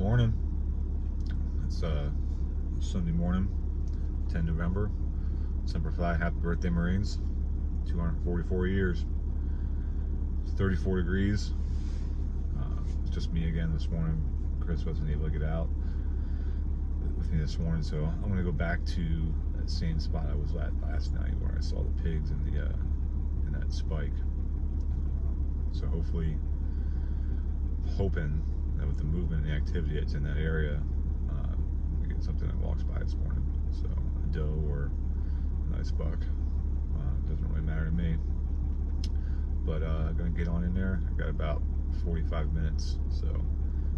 morning. It's Sunday morning, 10 November. Semper Fi, happy birthday, Marines. 244 years. It's 34 degrees. It's just me again this morning. Chris wasn't able to get out with me this morning, so I'm going to go back to that same spot I was at last night where I saw the pigs in that spike. So hopefully, hoping that with the movement and the activity that's in that area, we get something that walks by this morning. So a doe or a nice buck. Doesn't really matter to me. But I'm gonna get on in there. I've got about 45 minutes, so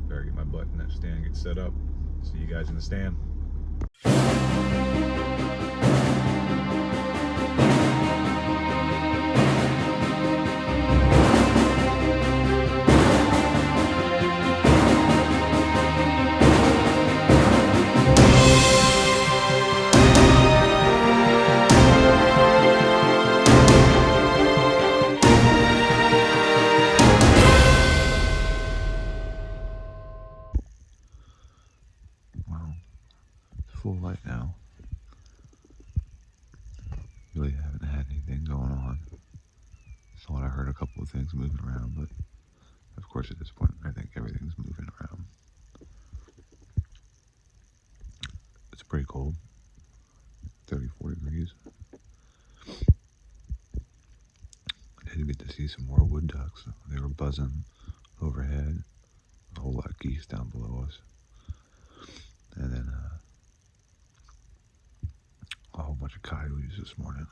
better get my butt in that stand, get set up. See you guys in the stand. Full light now. Really haven't had anything going on. Thought I heard a couple of things moving around, but of course at this point I think everything's moving around. It's pretty cold. 34 degrees. I did get to see some more wood ducks. They were buzzing overhead. A whole lot of geese down below us. And then a whole bunch of coyotes this morning,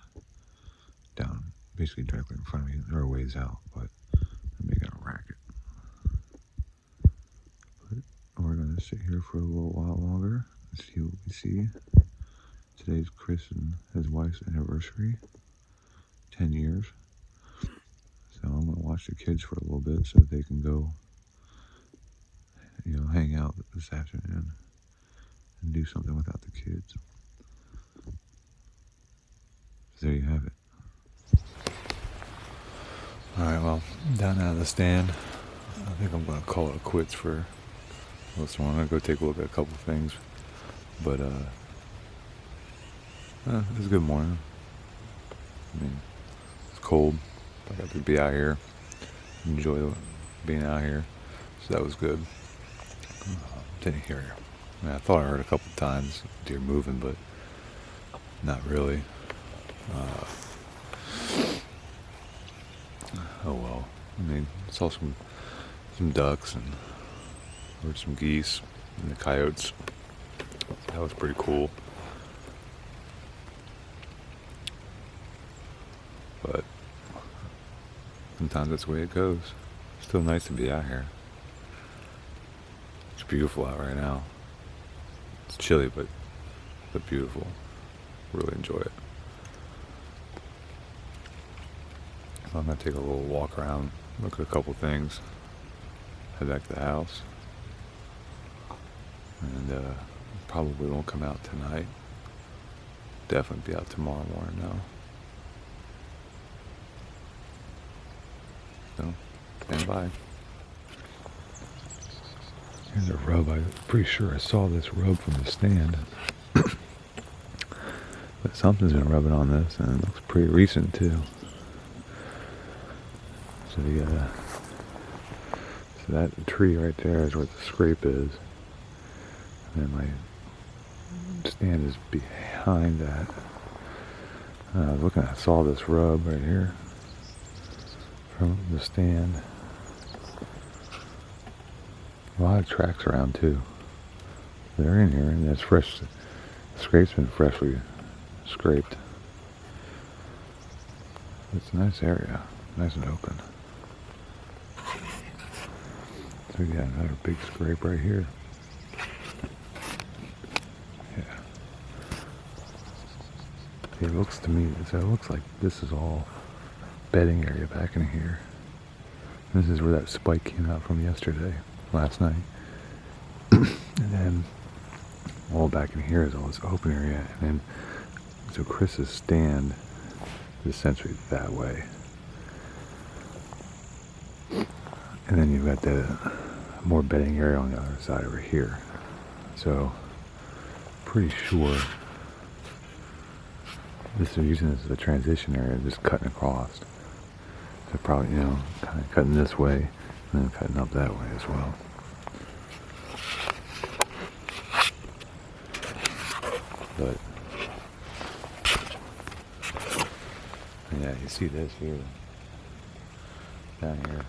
down basically directly in front of me. They're a ways out, but they're making a racket. But we're going to sit here for a little while longer and see what we see. Today's Chris and his wife's anniversary, 10 years. So I'm going to watch the kids for a little bit so that they can go, hang out this afternoon and do something without the kids. There you have it. Alright, well, down out of the stand, I think I'm going to call it quits for this one. I'm going to go take a look at a couple things. But, it was a good morning. I mean, it's cold. I got to be out here, enjoy being out here. So that was good. Didn't hear it. I mean, I thought I heard a couple times deer moving, but not really. Oh well. I mean, saw some ducks and heard some geese and the coyotes. That was pretty cool. But sometimes that's the way it goes. Still nice to be out here. It's beautiful out right now. It's chilly, but beautiful. Really enjoy it. So I'm going to take a little walk around, look at a couple things, head back to the house, and probably won't come out tonight. Definitely be out tomorrow morning now. So, stand by. Here's a rub. I'm pretty sure I saw this rub from the stand. But something's been rubbing on this, and it looks pretty recent too. So so that tree right there is where the scrape is. And my stand is behind that. I was looking, I saw this rub right here from the stand. A lot of tracks around too. They're in here, and it's fresh. The scrape's been freshly scraped. It's a nice area, nice and open. So we got another big scrape right here. Yeah. It looks to me, so it looks like this is all bedding area back in here. This is where that spike came out from last night. And then all back in here is all this open area, and then so Chris's stand is essentially that way. And then you've got the more bedding area on the other side over here. So pretty sure this is using this as a transition area, just cutting across. So probably, you know, kind of cutting this way and then cutting up that way as well. But yeah, you see this here, down here.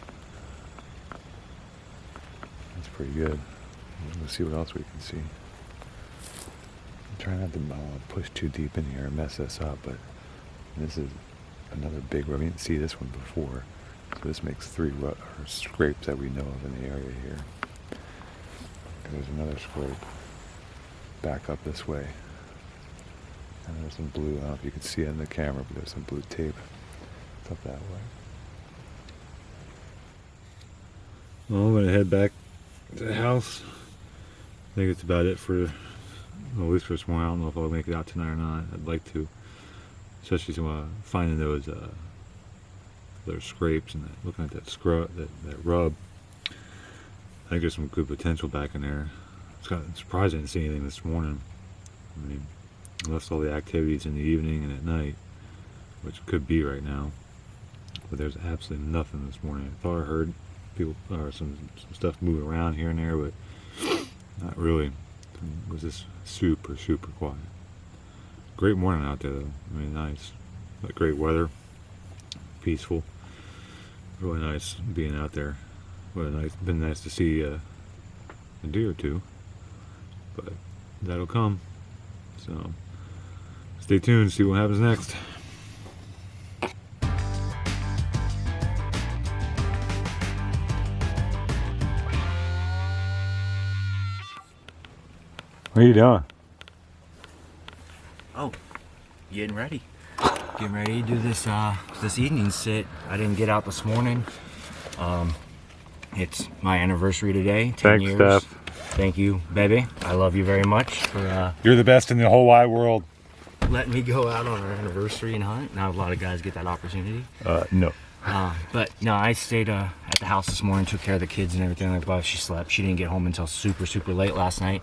That's pretty good. Let's see what else we can see. I'm trying not to push too deep in here and mess this up, but this is another big rub. We didn't see this one before, so this makes 3 scrapes that we know of in the area here. There's another scrape back up this way. And there's some blue, I don't know if you can see it in the camera, but there's some blue tape up that way. Well, I'm going to head back to the house. I think it's about it for, well, at least for this morning. I don't know if I'll make it out tonight or not. I'd like to, especially finding those scrapes and looking at that that rub. I think there's some good potential back in there. It's kind of surprising to see anything this morning. I mean, unless all the activities in the evening and at night, which could be right now, but there's absolutely nothing this morning. I thought I heard people or some stuff moving around here and there, but not really. It was just super quiet. Great morning out there though. I mean, nice, great weather, peaceful, really nice being out there. Been nice to see a deer or two, but that'll come. So stay tuned, see what happens next. What are you doing? Oh, getting ready. Getting ready to do this this evening sit. I didn't get out this morning. It's my anniversary today. 10 years. Thanks, Steph. Thank you, baby. I love you very much for You're the best in the whole wide world. letting me go out on our anniversary and hunt. Not a lot of guys get that opportunity. No. But no, I stayed at the house this morning, took care of the kids and everything like that. She slept. She didn't get home until super late last night.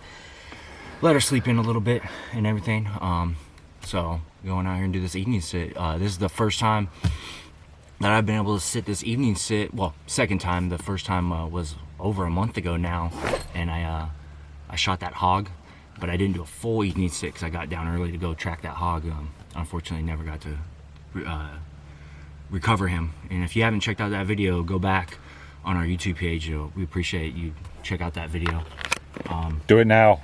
Let her sleep in a little bit and everything. So going out here and do this evening sit. This is the first time that I've been able to sit this evening sit. Well, second time. The first time was over a month ago now, and I shot that hog, but I didn't do a full evening sit because I got down early to go track that hog. Unfortunately, never got to recover him. And if you haven't checked out that video, go back on our YouTube page. We appreciate you check out that video. Do it now.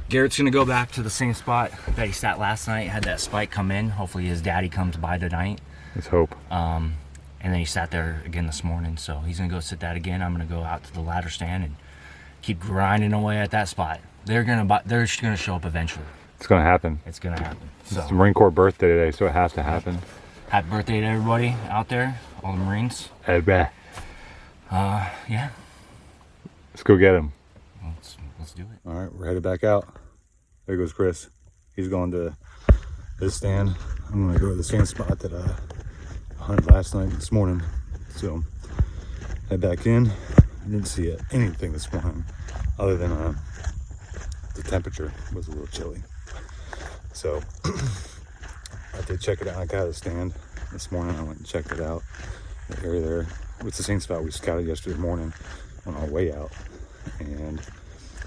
Garrett's gonna go back to the same spot that he sat last night. Had that spike come in. Hopefully his daddy comes by tonight. Let's hope. And then he sat there again this morning, so he's gonna go sit that again. I'm gonna go out to the ladder stand and keep grinding away at that spot. They're gonna show up eventually. It's gonna happen. It's gonna happen. So, It's the Marine Corps birthday today, so it has to happen. happy birthday to everybody out there, all the Marines. Yeah. Let's go get him. Let's do it. All right, we're headed back out. There goes Chris. He's going to this stand. I'm going to go to the same spot that I hunted last night, this morning. So head back in. I didn't see anything this morning other than the temperature was a little chilly. So I did check it out. I got a stand this morning. I went and checked it out. The area there. It's the same spot we scouted yesterday morning on our way out. And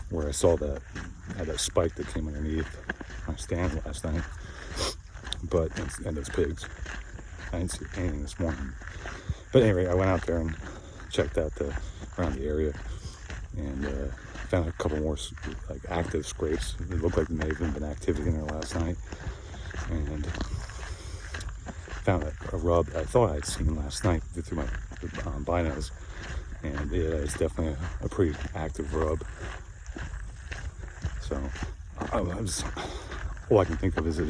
where I saw that spike that came underneath my stand last night, and those pigs. I didn't see anything this morning. But anyway, I went out there and checked out around the area and found a couple more active scrapes. It looked like there may have been activity in there last night, and found a rub that I thought I'd seen last night through my binos, and it's definitely a pretty active rub. So all I can think of is that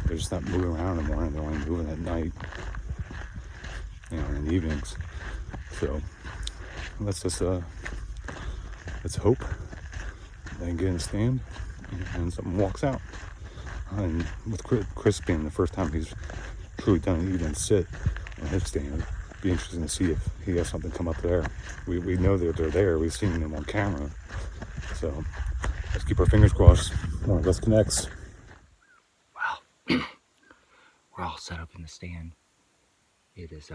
they're just not moving around in the morning. They're only moving at night, in the evenings. So let's hope they get in a stand and something walks out. And with Chris being the first time he's truly done an evening sit on his stand, be interesting to see if he has something come up there. We know that they're there. We've seen them on camera. So let's keep our fingers crossed. All right, let's connect. Well, we're all set up in the stand. It is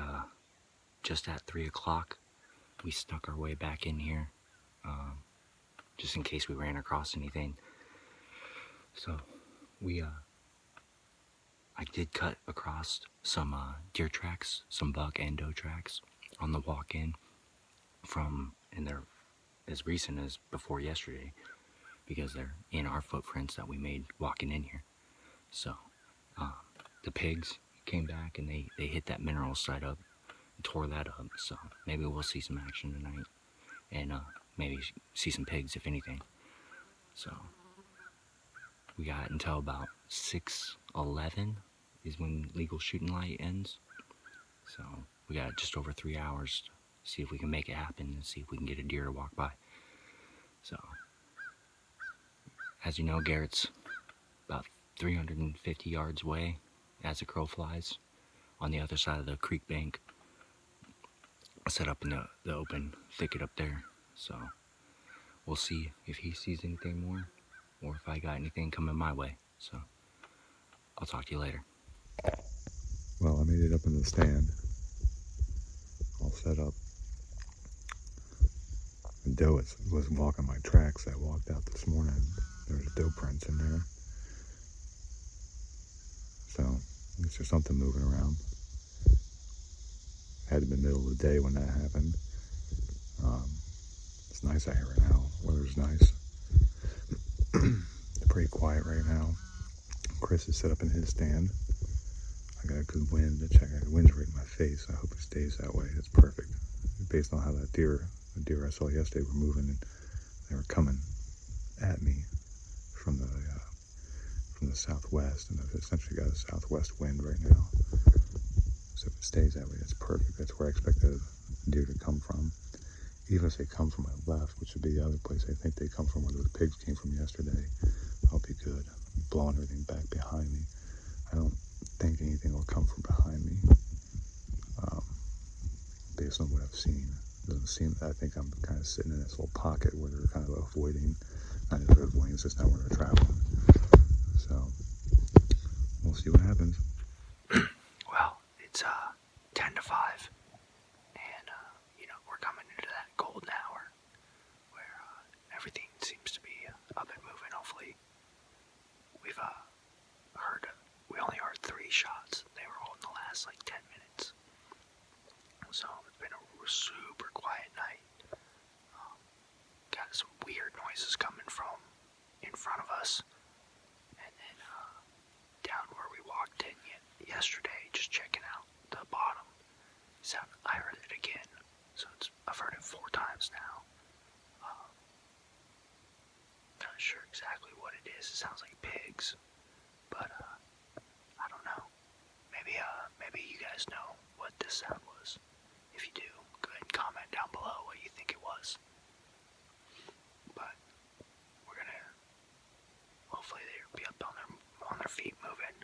just at 3 o'clock. We snuck our way back in here, just in case we ran across anything. So I did cut across some deer tracks, some buck and doe tracks on the walk in and they're as recent as before yesterday, because they're in our footprints that we made walking in here. So the pigs came back and they hit that mineral site up and tore that up. So maybe we'll see some action tonight, and maybe see some pigs if anything. So we got until about 6:11 is when legal shooting light ends. So we got just over 3 hours to see if we can make it happen and see if we can get a deer to walk by. So as you know, Garrett's about 350 yards away as the crow flies on the other side of the creek bank, set up in the open thicket up there. So we'll see if he sees anything more or if I got anything coming my way. So I'll talk to you later. Well, I made it up in the stand, all set up. The doe was walking my tracks. I walked out this morning. There's doe prints in there. So at least there's something moving around. Had to be the middle of the day when that happened. It's nice out here right now. Weather's nice. It's pretty quiet right now. Chris is set up in his stand. I got a good wind to check. The wind's right in my face. I hope it stays that way. It's perfect. Based on how the deer I saw yesterday were moving, and they were coming at me from the southwest, and I've essentially got a southwest wind right now. So if it stays that way, that's perfect. That's where I expect the deer to come from. Even if they come from my left, which would be the other place I think they come from, where those pigs came from yesterday, I'll be good. I'm blowing everything back behind me. I don't think anything will come from behind me, based on what I've seen. It doesn't seem. I think I'm kind of sitting in this little pocket where they're kind of avoiding. Not that they're avoiding, it's just not where they're traveling. So we'll see what happens. Well, it's 10 to 5, and we're coming into that golden hour where everything seems to be up and moving. Hopefully, we only heard 3 shots. They were all in the last 10 minutes. So it's been a super quiet night. Got some weird noises coming from in front of us, and then down where we walked in yesterday, just checking out the bottom. I heard it again, so I've heard it 4 times now. Not sure exactly what it is. It sounds like pigs, but I don't know. Maybe you guys know what this sound was. If you do, go ahead and comment down below what you think it was. But we're gonna hopefully they'll be up on their feet moving.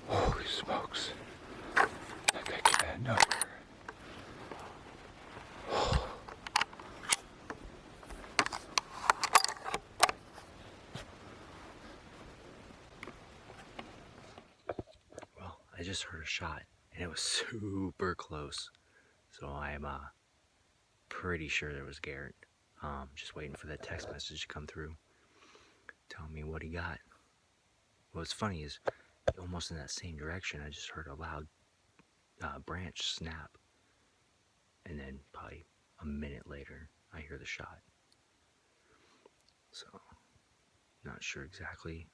Holy smokes. That guy came out of nowhere. Well, I just heard a shot, and it was super close. So I'm pretty sure it was Garrett. Just waiting for that text message to come through, telling me what he got. What's funny is, almost in that same direction, I just heard a loud branch snap, and then probably a minute later, I hear the shot. So, not sure exactly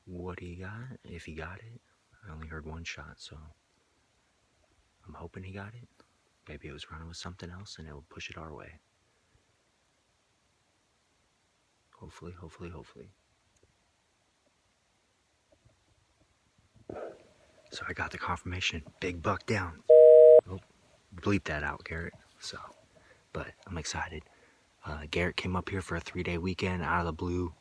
what he got, if he got it. I only heard one shot, so I'm hoping he got it. Maybe it was running with something else and it will push it our way. Hopefully, hopefully, hopefully. So I got the confirmation. Big buck down. Oh, bleep that out, Garrett. So, but I'm excited. Garrett came up here for a 3-day weekend out of the blue.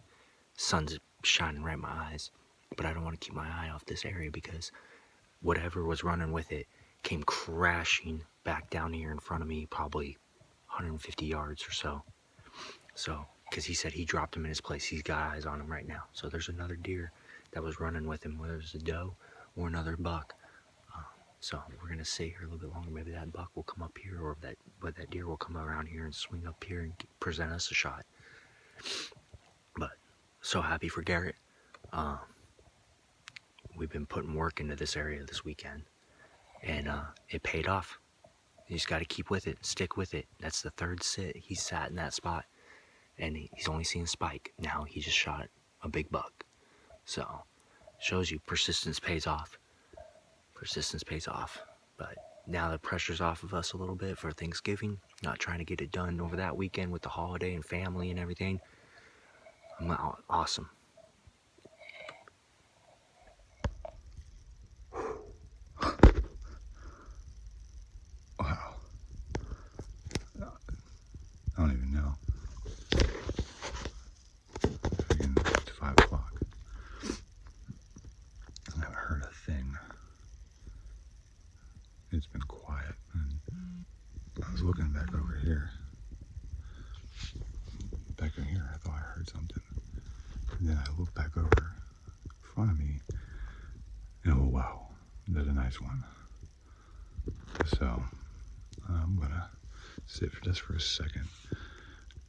Sun's shining right in my eyes. But I don't want to keep my eye off this area because whatever was running with it came crashing back down here in front of me, probably 150 yards or so. So, because he said he dropped him in his place. He's got eyes on him right now. So there's another deer that was running with him, whether it's a doe or another buck. So we're gonna stay here a little bit longer. Maybe that buck will come up here, or that deer will come around here and swing up here and present us a shot. But so happy for Garrett. We've been putting work into this area this weekend, and it paid off. You just got to keep with it, stick with it. That's the third sit he sat in that spot, and he's only seen a spike. Now he just shot a big buck. So shows you persistence pays off. Persistence pays off. But now the pressure's off of us a little bit for Thanksgiving. Not trying to get it done over that weekend with the holiday and family and everything. Awesome. Wow. I don't even know. It's 5 o'clock. I haven't heard a thing. It's been quiet. And I was looking back over here. Back in here, I thought I heard something. And then I looked back over in front of me. And oh wow, there's a nice one. So I'm gonna sit for just for a second.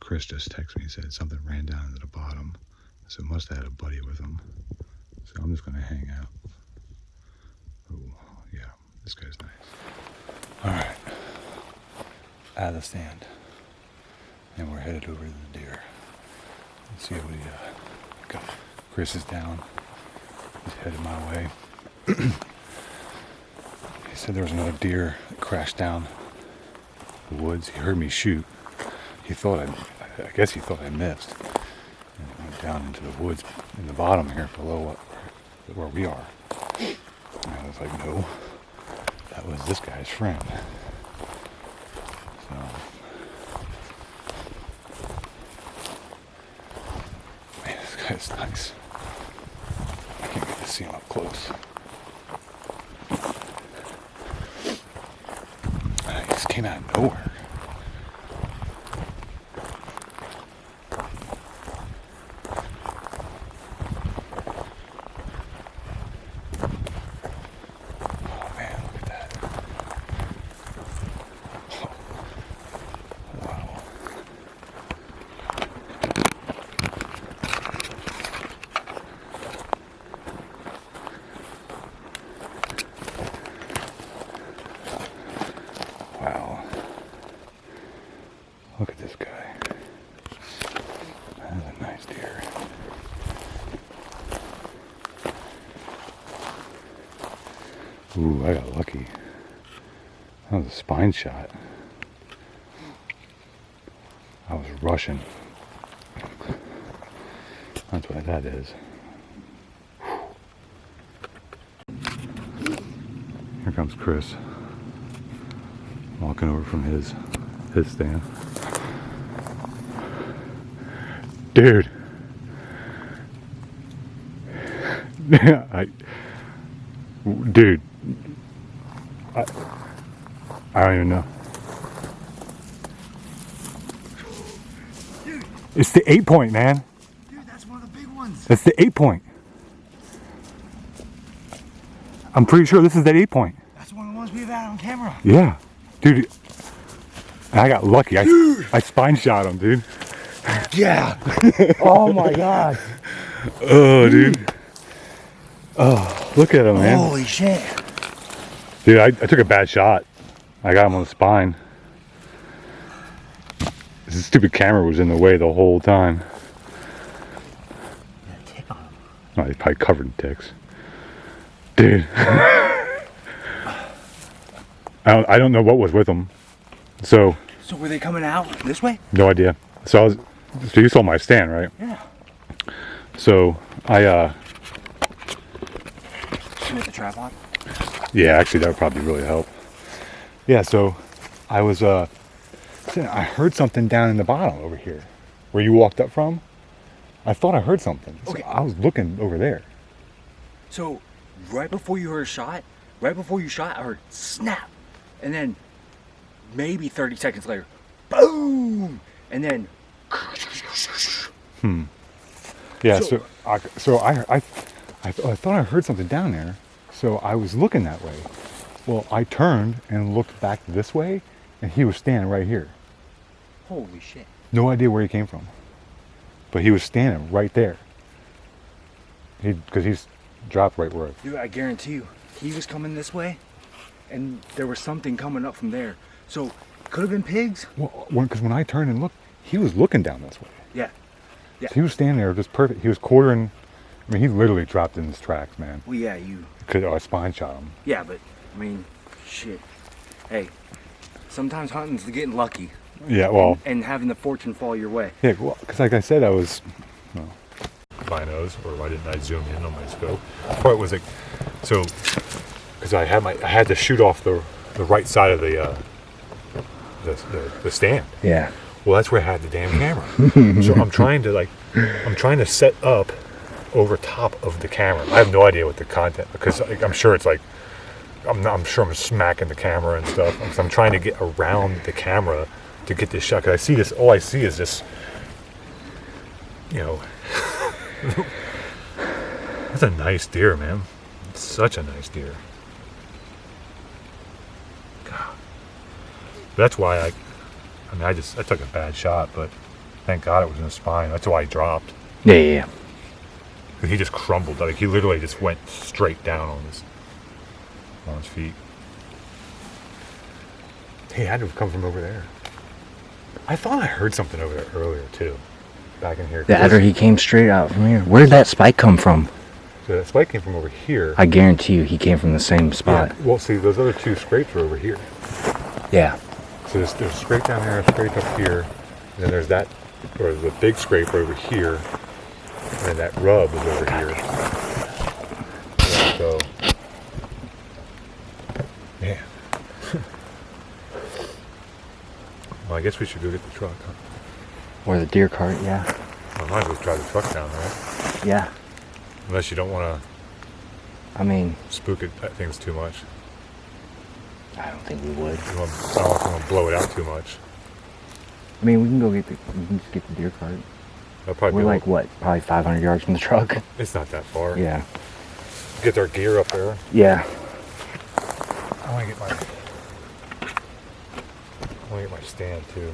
Chris just texted me and said something ran down to the bottom. So must have had a buddy with him. So I'm just gonna hang out. Oh yeah, this guy's nice. All right, out of the stand, and we're headed over to the deer. Let's see what we got. Chris is down. He's headed my way. He said there was another deer that crashed down the woods. He heard me shoot. He thought I guess he thought I missed. And it went down into the woods in the bottom here below where we are. And I was like, no, that was this guy's friend. So, man, this guy's nice. I can't get to see him up close. He just came out of nowhere. Oh man, look at that. Oh, wow. Wow. Look at this guy. That's a nice deer. Ooh, I got lucky. That was a spine shot. I was rushing. That's what that is. Here comes Chris. Walking over from his stand. Dude. Dude. I don't even know. Dude. It's the 8-point, man. Dude, that's one of the big ones. That's the 8-point. I'm pretty sure this is that 8-point. That's one of the ones we've had on camera. Yeah. Dude. I got lucky. I spine shot him, dude. Yeah. Oh my god. Oh, dude. Oh, look at him, man. Holy shit. Dude, I took a bad shot. I got him on the spine. This stupid camera was in the way the whole time. Tip on him. Oh, he's probably covered in ticks. Dude. I don't know what was with him. So were they coming out this way? no idea. So you saw my stand, right? Yeah. So I Should we hit the trap on? yeah, actually that would probably really help. Yeah, so I was I heard something down in the bottom over here where you walked up from. I thought I heard something. So Okay. I was looking over there. So, right before you heard a shot, I heard snap. And then, maybe 30 seconds later, boom! And then, Yeah, So- I thought I heard something down there. So I was looking that way. Well, I turned and looked back this way, and he was standing right here. holy shit. No idea where he came from, but he was standing right there. Because he's dropped right where. Dude, I guarantee you, he was coming this way, and there was something coming up from there. So, could have been pigs? Well, because when I turned and looked, he was looking down this way. Yeah. Yeah. So he was standing there just perfect. He was quartering. I mean, he literally dropped in his tracks, man. Well, yeah, you. Because I spine shot him. Yeah, but, I mean, shit. Hey, sometimes hunting's getting lucky Yeah, well. and having the fortune fall your way. Yeah, well, because like I said, I was. Well, binos, or why didn't I zoom in on my scope? Part was like, so, because I had to shoot off the right side of the stand. Yeah. Well, that's where I had the damn camera. So I'm trying to set up over top of the camera. I have no idea what the content, because I'm sure it's like, I'm sure I'm smacking the camera and stuff. So I'm trying to get around the camera to get this shot. Cause I see this, all I see is this, you know, that's a nice deer, man. It's such a nice deer. God. That's why I took a bad shot, but thank God it was in the spine. That's why he dropped. Yeah. He just crumbled. Like he literally just went straight down on his feet. He had to have come from over there. I thought I heard something over there earlier too. Back in here. That or he came straight out from here. Where did that spike come from? So that spike came from over here. I guarantee you he came from the same spot. Yeah, well, see, those other two scrapes are over here. Yeah. So there's a scrape down there, a scrape up here, and then there's that, or the big scrape over here, and then that rub is over here. Yeah, so, man. Well, I guess we should go get the truck, huh? Or the deer cart, yeah. I might as well drive the truck down, right? Yeah. Unless you don't want I mean, to spook it, things too much. I don't think we would. I don't want to blow it out too much. I mean, we can just get the deer cart. That'll probably We're be like, what, probably 500 yards from the truck? It's not that far. Yeah. Get our gear up there. Yeah. I want to get my stand too.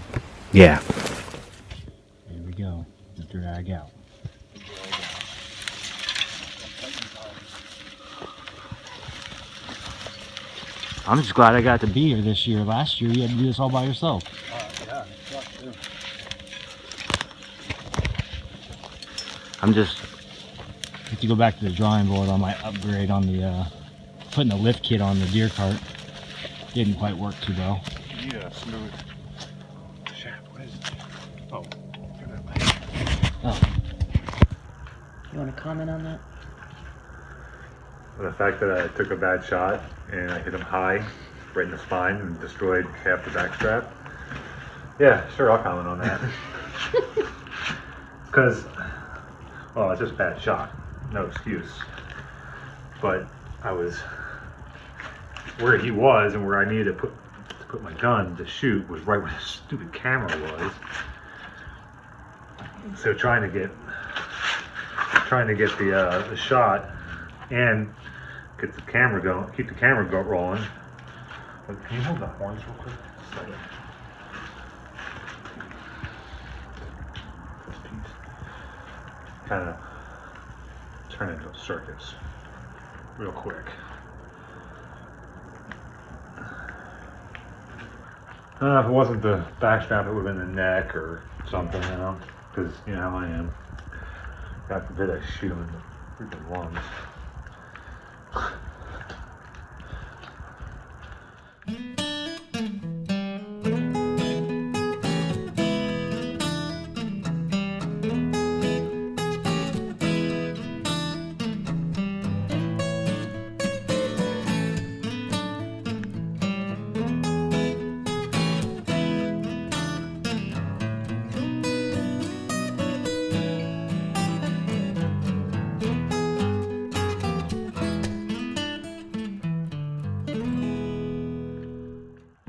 Yeah. Here we go. The drag out. I'm just glad I got to be here this year. Last year, you had to do this all by yourself. Yeah, truck too. I'm just have to go back to the drawing board on my upgrade on the putting the lift kit on the deer cart. Didn't quite work too well. Yeah, smooth. Shaft, what is it? Oh, Oh. You want to comment on that? the fact that I took a bad shot and I hit him high, right in the spine, and destroyed half the back strap. Yeah, sure, I'll comment on that. Because, well, it's just a bad shot, no excuse. But I was where he was and where I needed to put my gun to shoot was right where the stupid camera was. So trying to get the shot and get the camera going, keep the camera rolling. But can you hold the horns real quick? This piece kind of turn into a circus real quick. If it wasn't the back strap, it would have been the neck or something, you know, because you know how I am. God forbid I shoot him in freaking lungs.